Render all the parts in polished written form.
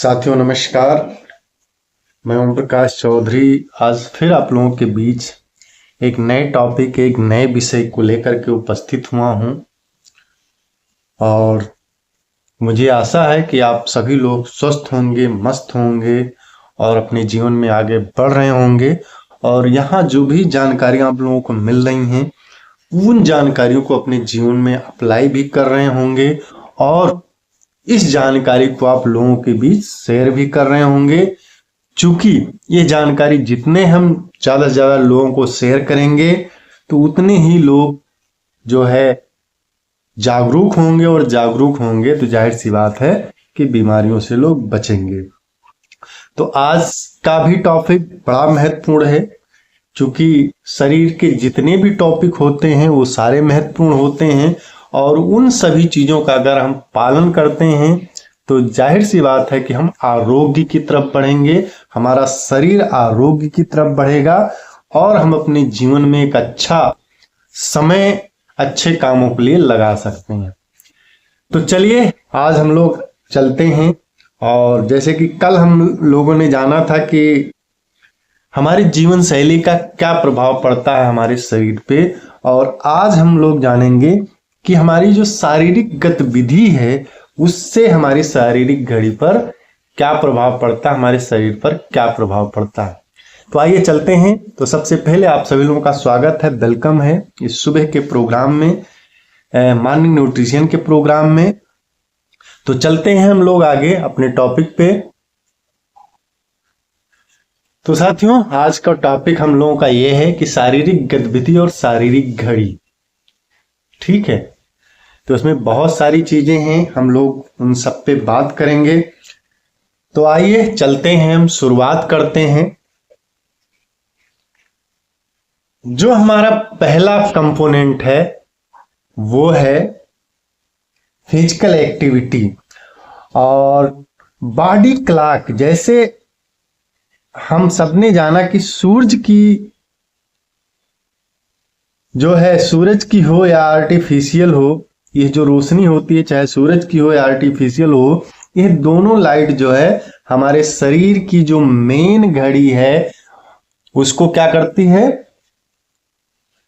साथियों नमस्कार। मैं ओम प्रकाश चौधरी आज फिर आप लोगों के बीच एक नए टॉपिक एक नए विषय को लेकर के उपस्थित हुआ हूं और मुझे आशा है कि आप सभी लोग स्वस्थ होंगे, मस्त होंगे और अपने जीवन में आगे बढ़ रहे होंगे। और यहाँ जो भी जानकारियां आप लोगों को मिल रही हैं उन जानकारियों को अपने जीवन में अप्लाई भी कर रहे होंगे और इस जानकारी को आप लोगों के बीच शेयर भी कर रहे होंगे। चूंकि ये जानकारी जितने हम ज्यादा से ज्यादा लोगों को शेयर करेंगे तो उतने ही लोग जो है जागरूक होंगे और जागरूक होंगे तो जाहिर सी बात है कि बीमारियों से लोग बचेंगे। तो आज का भी टॉपिक बड़ा महत्वपूर्ण है। चूंकि शरीर के जितने भी टॉपिक होते हैं वो सारे महत्वपूर्ण होते हैं और उन सभी चीजों का अगर हम पालन करते हैं तो जाहिर सी बात है कि हम आरोग्य की तरफ बढ़ेंगे, हमारा शरीर आरोग्य की तरफ बढ़ेगा और हम अपने जीवन में एक अच्छा समय अच्छे कामों के लिए लगा सकते हैं। तो चलिए आज हम लोग चलते हैं। और जैसे कि कल हम लोगों ने जाना था कि हमारी जीवन शैली का क्या प्रभाव पड़ता है हमारे शरीर पे, और आज हम लोग जानेंगे कि हमारी जो शारीरिक गतिविधि है उससे हमारी शारीरिक घड़ी पर क्या प्रभाव पड़ता है, हमारे शरीर पर क्या प्रभाव पड़ता है। तो आइए चलते हैं। तो सबसे पहले आप सभी लोगों का स्वागत है, वेलकम है इस सुबह के प्रोग्राम में, मॉर्निंग न्यूट्रिशन के प्रोग्राम में। तो चलते हैं हम लोग आगे अपने टॉपिक पे। तो साथियों आज का टॉपिक हम लोगों का यह है कि शारीरिक गतिविधि और शारीरिक घड़ी। ठीक है, तो इसमें बहुत सारी चीजें हैं, हम लोग उन सब पे बात करेंगे। तो आइए चलते हैं, हम शुरुआत करते हैं। जो हमारा पहला कंपोनेंट है वो है फिजिकल एक्टिविटी और बॉडी क्लॉक। जैसे हम सबने जाना कि सूरज की जो है, सूरज की हो या आर्टिफिशियल हो, ये जो रोशनी होती है चाहे सूरज की हो या आर्टिफिशियल हो, ये दोनों लाइट जो है हमारे शरीर की जो मेन घड़ी है उसको क्या करती है,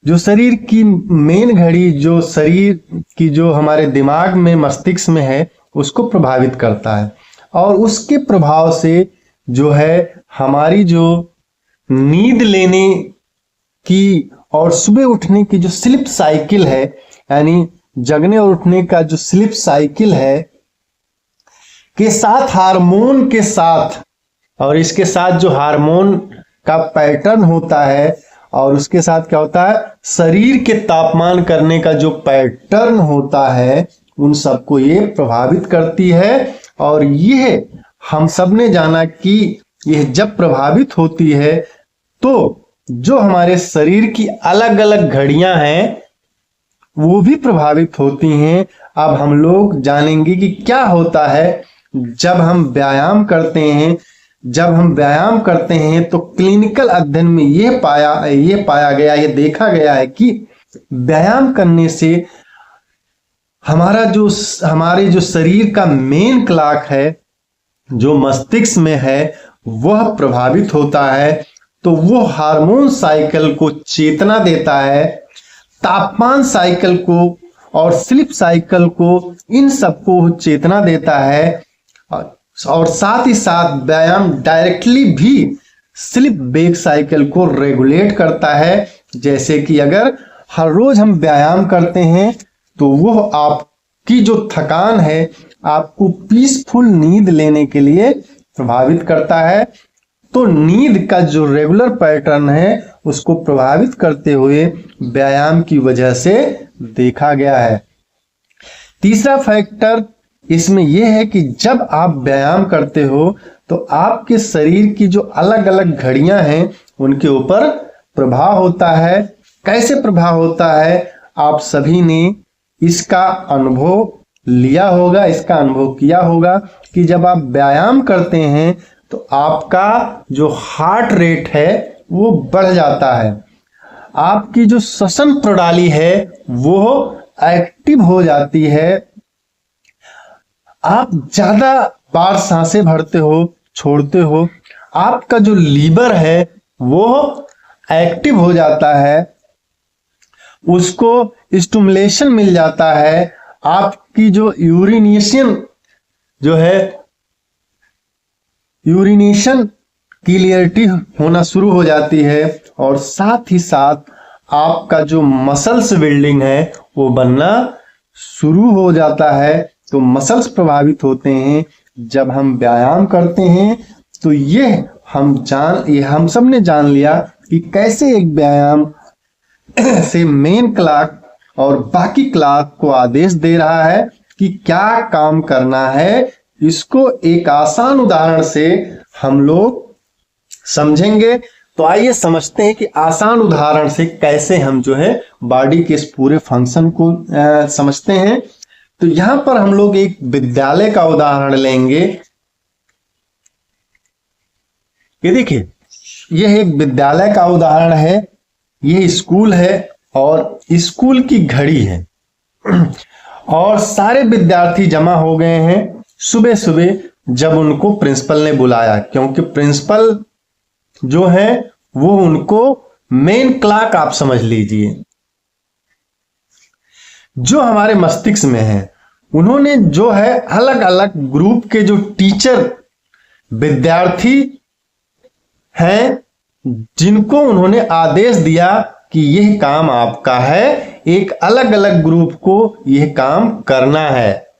जो शरीर की मेन घड़ी जो शरीर की जो हमारे दिमाग में मस्तिष्क में है उसको प्रभावित करता है। और उसके प्रभाव से जो है हमारी जो नींद लेने की और सुबह उठने की जो स्लीप साइकिल है, यानी जगने और उठने का जो स्लीप साइकिल है के साथ हार्मोन के साथ, और इसके साथ जो हार्मोन का पैटर्न होता है और उसके साथ क्या होता है, शरीर के तापमान करने का जो पैटर्न होता है, उन सबको ये प्रभावित करती है। और यह हम सब ने जाना कि यह जब प्रभावित होती है तो जो हमारे शरीर की अलग अलग घड़ियां हैं वो भी प्रभावित होती हैं। अब हम लोग जानेंगे कि क्या होता है जब हम व्यायाम करते हैं। जब हम व्यायाम करते हैं तो क्लिनिकल अध्ययन में ये पाया गया, ये देखा गया है कि व्यायाम करने से हमारे जो शरीर का मेन क्लॉक है जो मस्तिष्क में है वह प्रभावित होता है। तो वो हार्मोन साइकिल को चेतना देता है, तापमान साइकिल को और स्लीप साइकिल को, इन सबको चेतना देता है। और साथ ही साथ व्यायाम डायरेक्टली भी स्लीप वेक साइकिल को रेगुलेट करता है। जैसे कि अगर हर रोज हम व्यायाम करते हैं तो वो आपकी जो थकान है आपको पीसफुल नींद लेने के लिए प्रभावित करता है। तो नींद का जो रेगुलर पैटर्न है उसको प्रभावित करते हुए व्यायाम की वजह से देखा गया है। तीसरा फैक्टर इसमें यह है कि जब आप व्यायाम करते हो तो आपके शरीर की जो अलग अलग घड़ियां हैं उनके ऊपर प्रभाव होता है। कैसे प्रभाव होता है, आप सभी ने इसका अनुभव लिया होगा, इसका अनुभव किया होगा कि जब आप व्यायाम करते हैं तो आपका जो हार्ट रेट है वो बढ़ जाता है, आपकी जो श्वसन प्रणाली है वो एक्टिव हो जाती है, आप ज्यादा बार सांसें भरते हो, छोड़ते हो, आपका जो लीवर है वो एक्टिव हो जाता है, उसको स्टिमुलेशन मिल जाता है, आपकी जो यूरिनेशन क्लियरिटी होना शुरू हो जाती है, और साथ ही साथ आपका जो मसल्स बिल्डिंग है वो बनना शुरू हो जाता है। तो मसल्स प्रभावित होते हैं जब हम व्यायाम करते हैं। तो ये हम सब ने जान लिया कि कैसे एक व्यायाम से मेन क्लॉक और बाकी क्लॉक को आदेश दे रहा है कि क्या काम करना है। इसको एक आसान उदाहरण से हम लोग समझेंगे। तो आइए समझते हैं कि आसान उदाहरण से कैसे हम जो है बॉडी के इस पूरे फंक्शन को समझते हैं। तो यहां पर हम लोग एक विद्यालय का उदाहरण लेंगे। ये देखिए, यह एक विद्यालय का उदाहरण है, यह स्कूल है और स्कूल की घड़ी है और सारे विद्यार्थी जमा हो गए हैं सुबह सुबह जब उनको प्रिंसिपल ने बुलाया, क्योंकि प्रिंसिपल जो है वो उनको मेन क्लॉक आप समझ लीजिए जो हमारे मस्तिष्क में है। उन्होंने जो है अलग अलग ग्रुप के जो टीचर विद्यार्थी हैं जिनको उन्होंने आदेश दिया कि यह काम आपका है, एक अलग अलग ग्रुप को यह काम करना है।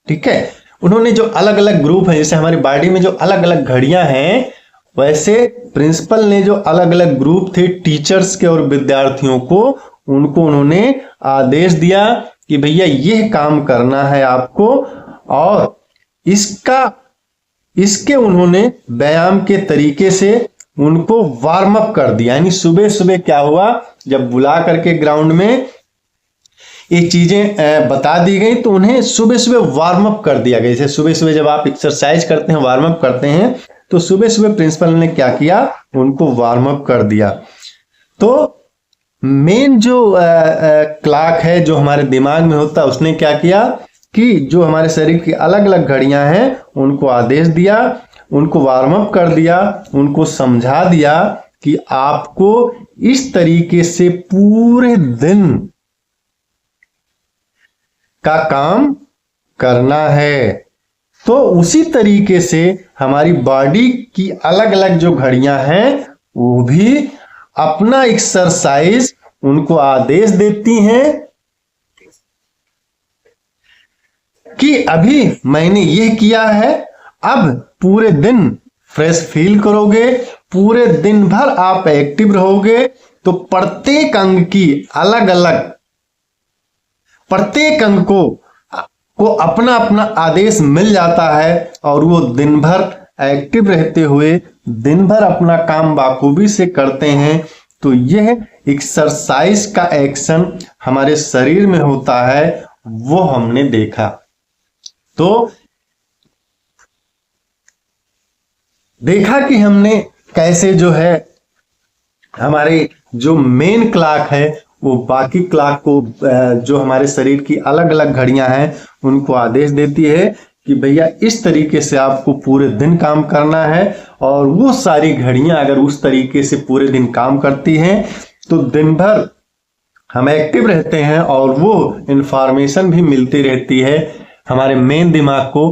ठीक है, उन्होंने जो अलग अलग ग्रुप है, जैसे हमारी बॉडी में जो अलग अलग घड़ियां हैं, वैसे प्रिंसिपल ने जो अलग अलग ग्रुप थे टीचर्स के और विद्यार्थियों को, उनको उन्होंने आदेश दिया कि भैया यह काम करना है आपको। और इसके उन्होंने व्यायाम के तरीके से उनको वार्म अप कर दिया। यानी सुबह सुबह क्या हुआ, जब बुला करके ग्राउंड में ये चीजें बता दी गई तो उन्हें सुबह सुबह वार्म अप कर दिया गया। जैसे सुबह सुबह जब आप एक्सरसाइज करते हैं, वार्म अप करते हैं, तो सुबह सुबह प्रिंसिपल ने क्या किया, उनको वार्म अप कर दिया। तो मेन जो क्लॉक है जो हमारे दिमाग में होता है, उसने क्या किया कि जो हमारे शरीर की अलग अलग घड़ियां हैं उनको आदेश दिया, उनको वार्म अप कर दिया, उनको समझा दिया कि आपको इस तरीके से पूरे दिन का काम करना है। तो उसी तरीके से हमारी बॉडी की अलग अलग जो घड़ियां हैं वो भी अपना एक्सरसाइज उनको आदेश देती हैं कि अभी मैंने ये किया है, अब पूरे दिन फ्रेश फील करोगे, पूरे दिन भर आप एक्टिव रहोगे। तो प्रत्येक अंग की अलग अलग, प्रत्येक अंग को अपना अपना आदेश मिल जाता है और वो दिन भर एक्टिव रहते हुए दिन भर अपना काम बाखूबी से करते हैं। तो यह एक्सरसाइज का एक्शन हमारे शरीर में होता है, वो हमने देखा। तो देखा कि हमने कैसे जो है हमारे जो मेन क्लॉक है वो बाकी क्लॉक को, जो हमारे शरीर की अलग अलग घड़ियां हैं, उनको आदेश देती है कि भैया इस तरीके से आपको पूरे दिन काम करना है। और वो सारी घड़ियां अगर उस तरीके से पूरे दिन काम करती हैं तो दिन भर हम एक्टिव रहते हैं और वो इंफॉर्मेशन भी मिलती रहती है हमारे मेन दिमाग को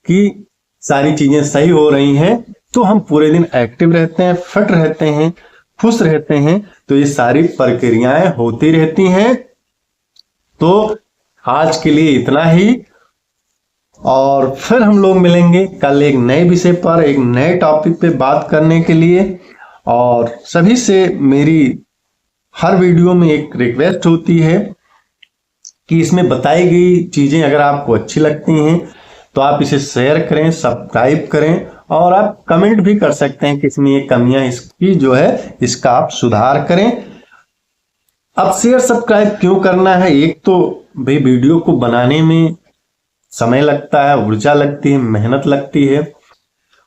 कि सारी चीजें सही हो रही हैं। तो हम पूरे दिन एक्टिव रहते हैं, फिट रहते हैं, खुश रहते हैं। तो ये सारी प्रक्रियाएं होती रहती हैं। तो आज के लिए इतना ही, और फिर हम लोग मिलेंगे कल एक नए विषय पर, एक नए टॉपिक पे बात करने के लिए। और सभी से मेरी हर वीडियो में एक रिक्वेस्ट होती है कि इसमें बताई गई चीजें अगर आपको अच्छी लगती हैं तो आप इसे शेयर करें, सब्सक्राइब करें, और आप कमेंट भी कर सकते हैं कि इसमें ये कमियां इसकी जो है इसका आप सुधार करें। अब शेयर सब्सक्राइब क्यों करना है, एक तो भाई वीडियो को बनाने में समय लगता है, ऊर्जा लगती है, मेहनत लगती है,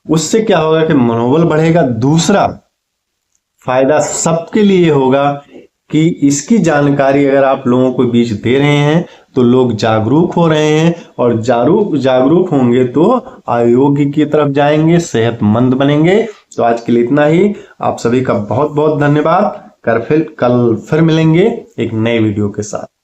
उससे क्या होगा कि मनोबल बढ़ेगा। दूसरा फायदा सबके लिए होगा कि इसकी जानकारी अगर आप लोगों को बीच दे रहे हैं तो लोग जागरूक हो रहे हैं, और जागरूक होंगे तो आरोग्य की तरफ जाएंगे, सेहतमंद बनेंगे। तो आज के लिए इतना ही। आप सभी का बहुत बहुत धन्यवाद। कल फिर मिलेंगे एक नए वीडियो के साथ।